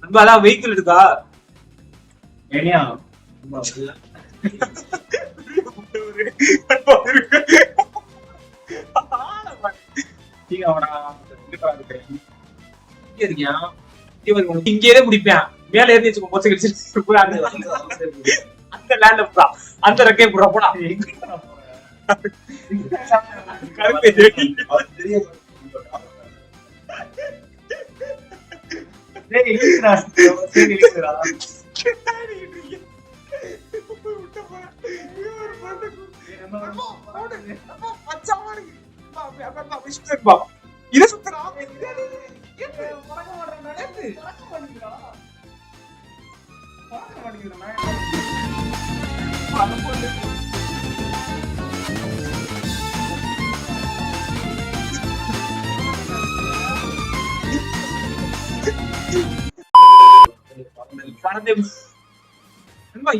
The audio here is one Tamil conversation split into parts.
நண்பா அதான் வெஹிக்கிள் இருக்கா ஏனியா இங்கே முடிப்பேன் மேல ஏறி வச்சுக்கோ பொச்சை கடிச்சு அந்த லேண்ட்ல போடா அந்த ரெக்கையை போடா போடா இது சுத்தரா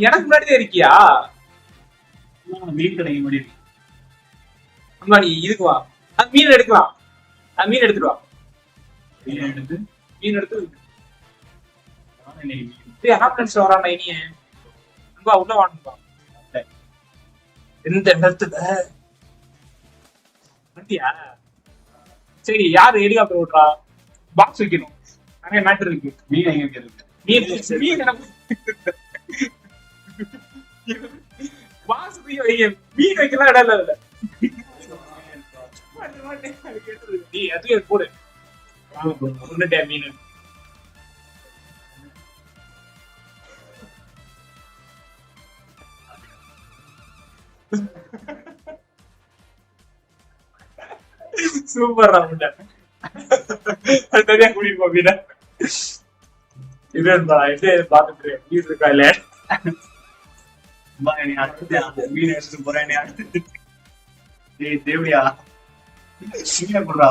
எனக்கு முன்னாடிதான் இருக்கியா மீன் கிடைக்க முடியும் அம்மா நீ இதுக்கு வா அது மீன் எடுக்கலாம் அது மீன் எடுத்துட்டு வா மீன் எடுத்து ஆம்புலன்ஸ்ல வரான் இனிய அன்பா உள்ள வாணும்பா எந்த இடத்துல வண்டியா சரி யாரு ஹெலிகாப்டர் ஓட்டுறா பாக்ஸ் வைக்கணும் நிறைய மேட்டர் இருக்கு மீன் எங்க இருக்கு மீன் பாக்ஸ் மீன் வைக்கலாம் இடம் இல்ல நீ அதுவே போடு மீன் சூப்பர் தனியா கூட்டிட்டு போ மீன இது பாத்துட்டு மீன் இருக்கா இல்ல மீன் எடுத்துட்டு போறேன் அடுத்து தேவடியா மீனை போடுறா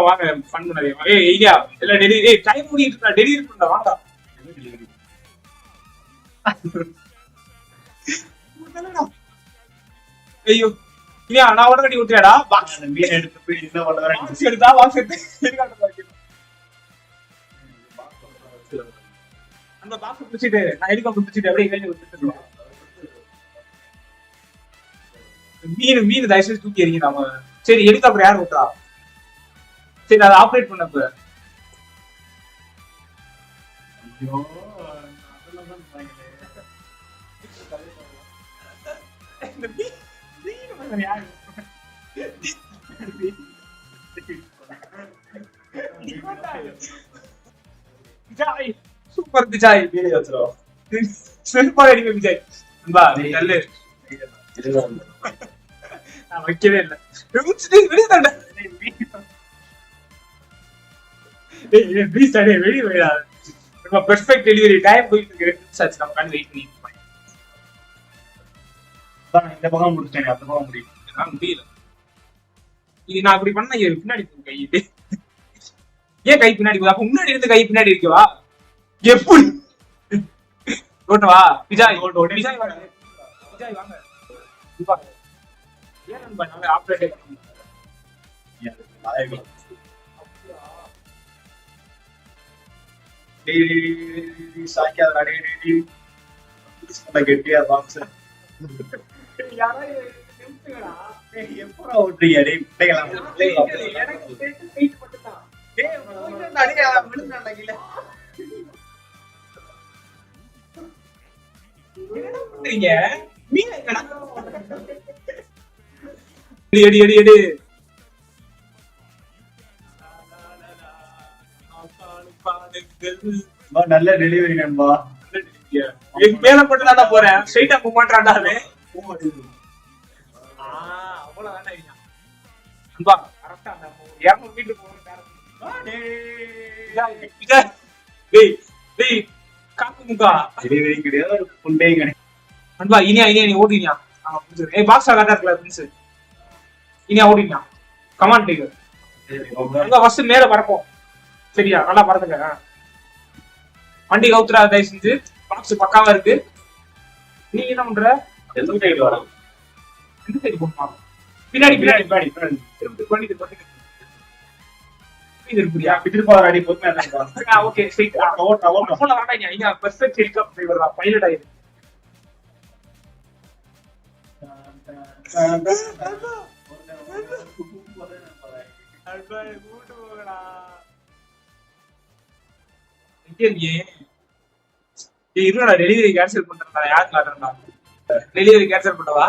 வாங்க ஃபன் பண்ணாதீங்க ஏய் ஐயா இல்ல டெலிவரி ஏய் டைம் முடியிட்டு டெலிவரி பண்ணடா வாடா ஐயோ இல்லையா நான் உடனே கட்டி விட்டுறடா பாக்ஸ் மீன் எடுத்து போய் என்ன பண்றேன் பாக்ஸ் எடுத்தா பாக்ஸ் எடுத்து அந்த பாக்ஸ் பிடிச்சிட்டு நான் ஹெலிகாப்டர் பிடிச்சிட்டு அப்படியே கையில விட்டுருவேன் மீன் தயவுசெய்து தூக்கி எறிங்க நாம சரி ஹெலிகாப்டர் யார் விட்டா சரி அதை ஆப்ரேட் பண்ணப்ப ஐயோ சூப்பர் விஜய் செல்பா அடிக்க விஜய் நல்ல நான் வைக்கவே இல்லை வெளியே போயிடாது நம்ம பெர்ஃபெக்ட் டெலிவரி டைம் போயிட்டு இருக்கு நம்ம கண்டு வெயிட் பண்ணி இந்த பக்கம் முடிச்சிட்டேன் அந்த பக்கம் முடியும் முடியல இது நான் அப்படி பண்ண பின்னாடி கை ஏன் கை பின்னாடி போகுது அப்ப முன்னாடி இருந்து கை பின்னாடி இருக்கவா எப்படி ஓட்டவா விஜய் விஜய் வாங்க விஜய் வாங்க ஏன் நண்பா நாங்க ஆப்ரேட் கெட்டியா பாக்ஸ் எப்படா ஓட்டுறீங்க நல்ல டெலிவரி நண்பா மேல மட்டும் தான் போறேன் ஸ்ட்ரைட்டா போக மாட்டான்டா அவ்வளவுதான் கரெக்டா 200 மீட்டர் போறேன் விஜய், விஜய். டேய், டேய், காக்கு முக்கா. டெலிவரி கிடையாது, ஒரு full day கிடையாது. நண்பா, இனியா நீ ஓடினியா? ஏய் பாக்ஸ் கரெக்டா இருக்குல்ல ஃப்ரெண்ட்ஸ். இனியா ஓடினியா? Come on take. நண்பா ஃபர்ஸ்ட் மேல பறப்போம். சரியா? நல்லா பறந்துங்க. வண்டி கவுத்துறா தயவு செஞ்சு. பாக்ஸ் பக்காவா இருக்கு. நீ என்ன பண்ற? எந்த side வரும்? எந்த சைடு போணுமா? பின்னாடி பின்னாடி பின்னாடி, பின்னாடி. திரும்பி பண்ணிட்டு பண்ணிட்டு. இது இருக்குறியா? பிடிச்சிருப்பாரு அடி பொறுமையா இருந்தா. Okay straight. ஓட்ட, ஓட்ட. போல வேண்டாம் இங்க பெர்ஃபெக்ட் ஹெலிகாப்டர் டிரைவரா பைலட் ஆயிரு. டெலிவரி கேன்சல் பண்றா யாரு காட்டுறா? டெலிவரி கேன்சல் பண்ணவா?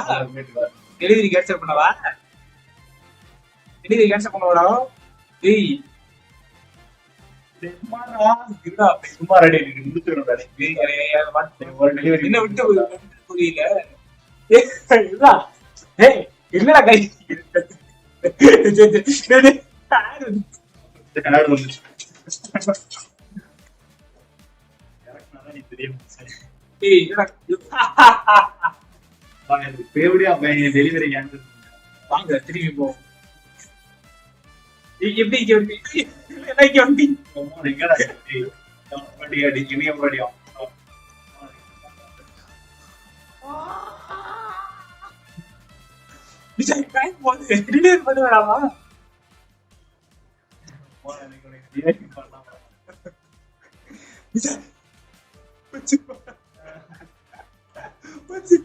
டெலிவரி கேன்சல் பண்ணவா? டெலிவரி கேன்சல் பண்ணவா? டேய் இருடா, சும்மா ரெடி முடிச்சிடணும் ready. ஒரு delivery. என்ன விட்டு புரியல. ஏய் என்னடா கை கனவு வந்துச்சு. இறக்குனாதான் நீ தெரியும். ஏய் என்னடா எப்படியா டெலிவரி கேன்சல் வாங்க திரும்பி போ. எப்படி இங்க வந்து என்ன இங்க வந்து எங்கடா வண்டி அடி இனிய வண்டியா விஜய் டைம் போகுது ரிலீஸ் பண்ண வேணாமா? விஜய் வச்சு வச்சு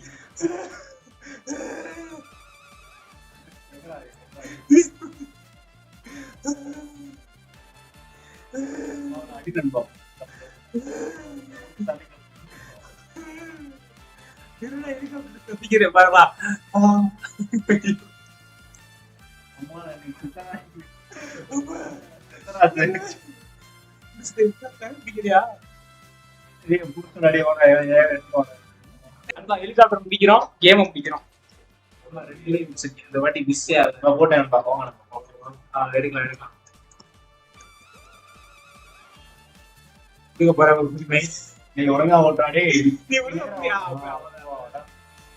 அடிக்கணும் பரவா ஹெலிகாப்டர் முடிக்கிறோம், கேம் முடிக்கிறோம். இந்த வாட்டி மிஸ் ஆகுது. போட்டேன் எடுக்கலாம் எடுக்கலாம். நீங்க ஒழுங்கா ஓட்டாடே.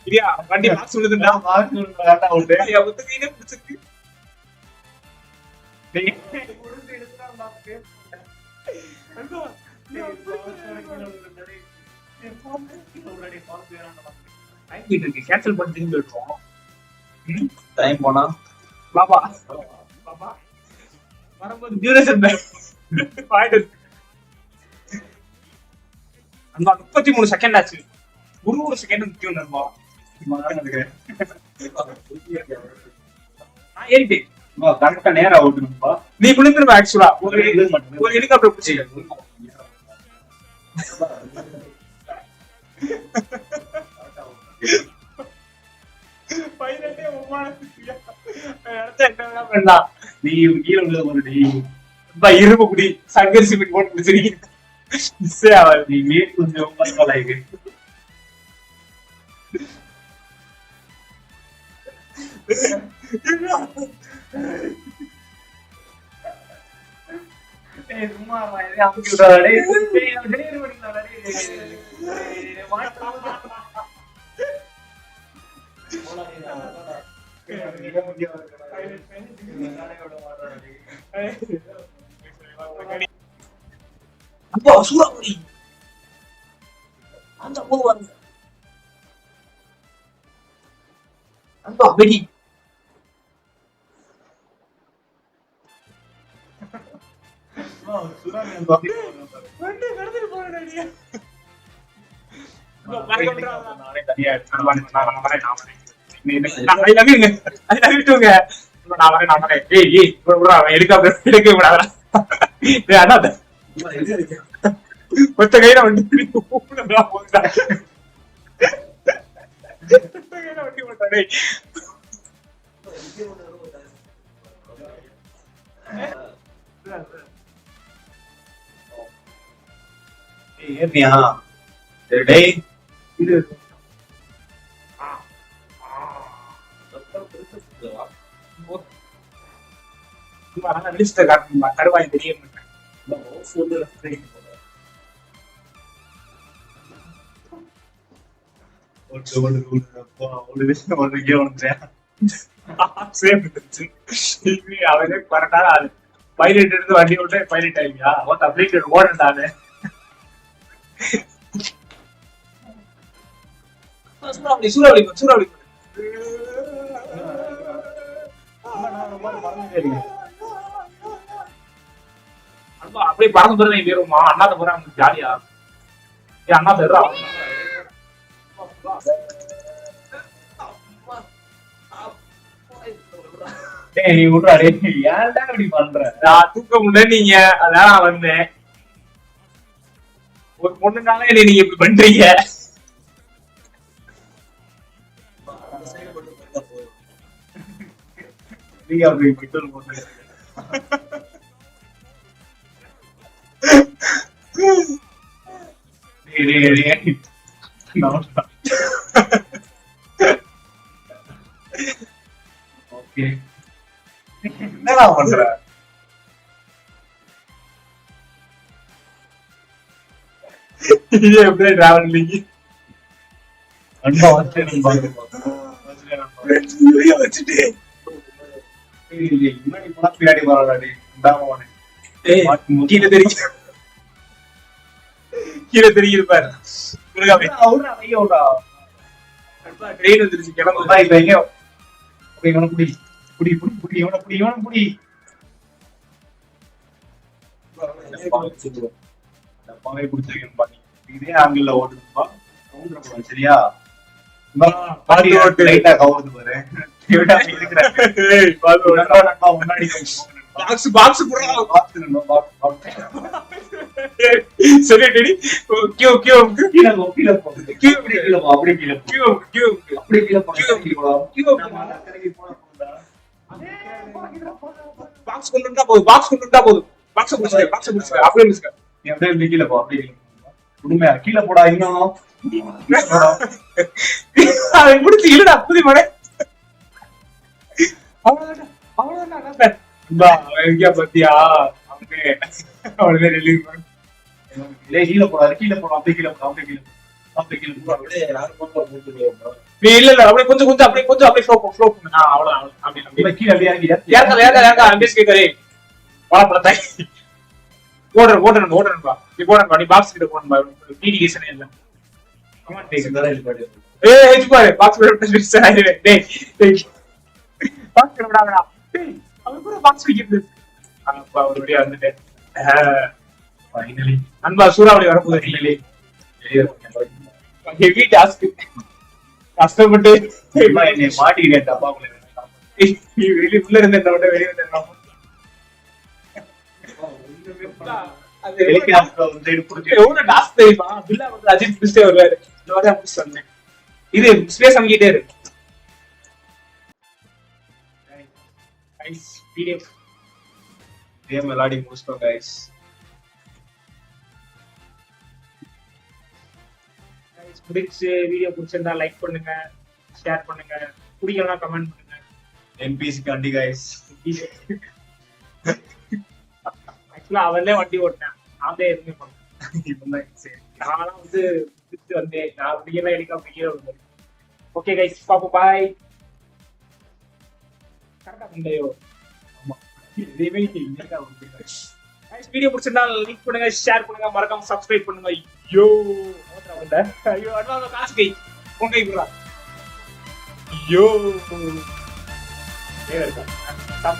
இல்லையா வண்டி பாக்ஸ் விழுதுண்டா ஓட்டு ஒத்துக்கீங்க பிடிச்சிருக்கு. கேன்சல் பண்ணி திரும்பி விட்டுருவோம். டைம் போனா பாபா பாபா வரும்போது டியூரேஷன் அந்த 33 செகண்ட் ஆச்சு. ஒரு செகண்ட் முக்கியம் நண்பா. ஏறிட்டேன். கரெக்டா நேரா ஓட்டணும்பா. நீ விழுந்துருவ ஆக்சுவலா. ஒரு ஹெலிகாப்டர் பிடிச்சி நீ கீழே விழுத போறடி. இரும்பு குடி சங்கர் சிமெண்ட் போட்டு பிடிச்சிருக்கீங்க. நீ மீட் கொஞ்சம் பரவாயில்லை. சும்மா அமுக்கி விட்டாடே. சூறாவளி அந்த போது வாங்க அந்த வெடி ஒத்த கையில வண்டி வண்டி போட்டாடே. ஏறியா டேய் இது சும்மா நல்லா லிஸ்ட்டை காட்டணுமா கருவாய் தெரிய மாட்டேன். அவனே கரெக்டா ஆளு பைலட் எடுத்து வண்டி விட்டு பைலட் ஆகியா அப்ளிகேட் ஓடண்டானு சூறாவளி சூறாவளி அப்படியே பறந்து போறேன் நீ வேறுமா அண்ணாத்த போறேன் ஜாலியா ஏன் அண்ணா தர்றா நீ விட்றா ஏன்டா இப்படி பண்ற? நான் தூக்க முடியல நீங்க அதான் நான் வந்தேன். ஒரு பொண்ணுனால என்ன நீங்க இப்படி பண்றீங்க? நீங்க அப்படி பெட்ரோல் போட்டு ஓகே என்னடா பண்ற? இது எப்படி டிராவல் நீங்க அன்பா வச்சு வச்சுட்டு முன்னாடி போனா பின்னாடி வராடாடி கீழே தெரியும் கீழே தெரியுது பாரு ட்ரெயின் வந்துருச்சு கிளம்புதா இப்ப எங்க இவனை புடி புடி புடி புடி இவனை புடி இவனை புடி டப்பாவே குடிச்சிருக்கேன் பாட்டி இதே ஆங்கிள் ஓடுதுப்பா சரியா பாட்டி ஓட்டு லைட்டா கவுருது பாரு முன்னாடி பாக்ஸ் பாக்ஸ் சரி டேடி கியூ கியூ கீழ போ கீழ போ கீழ கீழ போ அப்படியே கீழ போ கியூ கியூ அப்படியே கீழ போ கியூ பாக்ஸ் கொண்டுட்டா போதும் பாக்ஸ் கொண்டுட்டா போதும் பாக்ஸ் புடிச்சு அப்படியே மிஸ்க நீ அப்படியே கீழ போ அப்படியே உண்மையா கீழ போடா இன்னும் அவன் முடிச்சு இல்லடா புதி மடை அவ்வளவுதான் பத்தியா கீழே போடாது கீழே போடும் அப்படியே கீழே போடும் அப்படியே கீழே அப்படியே கீழே இல்ல இல்ல அப்படியே கொஞ்சம் கொஞ்சம் அப்படியே கொஞ்சம் அப்படியே ஃப்ளோ பண்ணு அவ்வளவு அப்படியே கீழே அப்படியே இறங்கி ஏற்க அம்பியஸ் கேட்கறே வாழப்படத்தாய் ஓடுறா நீ போடணும்பா நீ பாக்ஸ் கிட்ட போடணும்பா நீடிகேஷன் இல்ல ஏய் பாரு பாக்ஸ் டேய் பாக்ஸ் விடாதடா டேய் அவன் கூட பாக்ஸ் விக்கிறது அப்பா ஒரு வழியா வந்துட்டேன் ஃபைனலி அன்பா சூறாவளி வரப்போகுது இல்லையே ஹெவி டாஸ்க் கஷ்டப்பட்டு என்னை மாட்டிக்கிட்டேன் டப்பாக்குள்ள வெளியே உள்ள இருந்தேன் வெளியே இருந்தேன் எவ்வளவு டாஸ்க் தெரியுமா பில்லா வந்து அஜித் பிடிச்சே வருவாரு இதோட முடிச்சு வந்தேன் இது ஸ்பேஸ் அங்கிட்டே இருக்கு கேம் விளையாடி முடிச்சிட்டோம் கைஸ் பிடிச்சு வீடியோ பிடிச்சிருந்தா லைக் பண்ணுங்க ஷேர் பண்ணுங்க பிடிக்கலாம் கமெண்ட் பண்ணுங்க என்பிசி கண்டி கைஸ் ஆக்சுவலா அவன்ல வண்டி ஓட்டினேன் நான் எதுவுமே பண்ணேன் நான் வந்து பிடிச்சு வந்தேன் நான் அப்படியெல்லாம் எடுக்க அப்படியே வந்தேன் ஓகே கைஸ் பாப்போம் பாய் கரெக்டா பண்ணலையோ ஆமா இதேவே வீடியோ பிடிச்சிருந்தா லைக் பண்ணுங்க ஷேர் பண்ணுங்க மறக்காம சப்ஸ்கிரைப் பண்ணுங்க ஐயோ ஐயோ அட்வான்ஸ் காசு கை உங்க கை போடா ஐயோ இருக்கா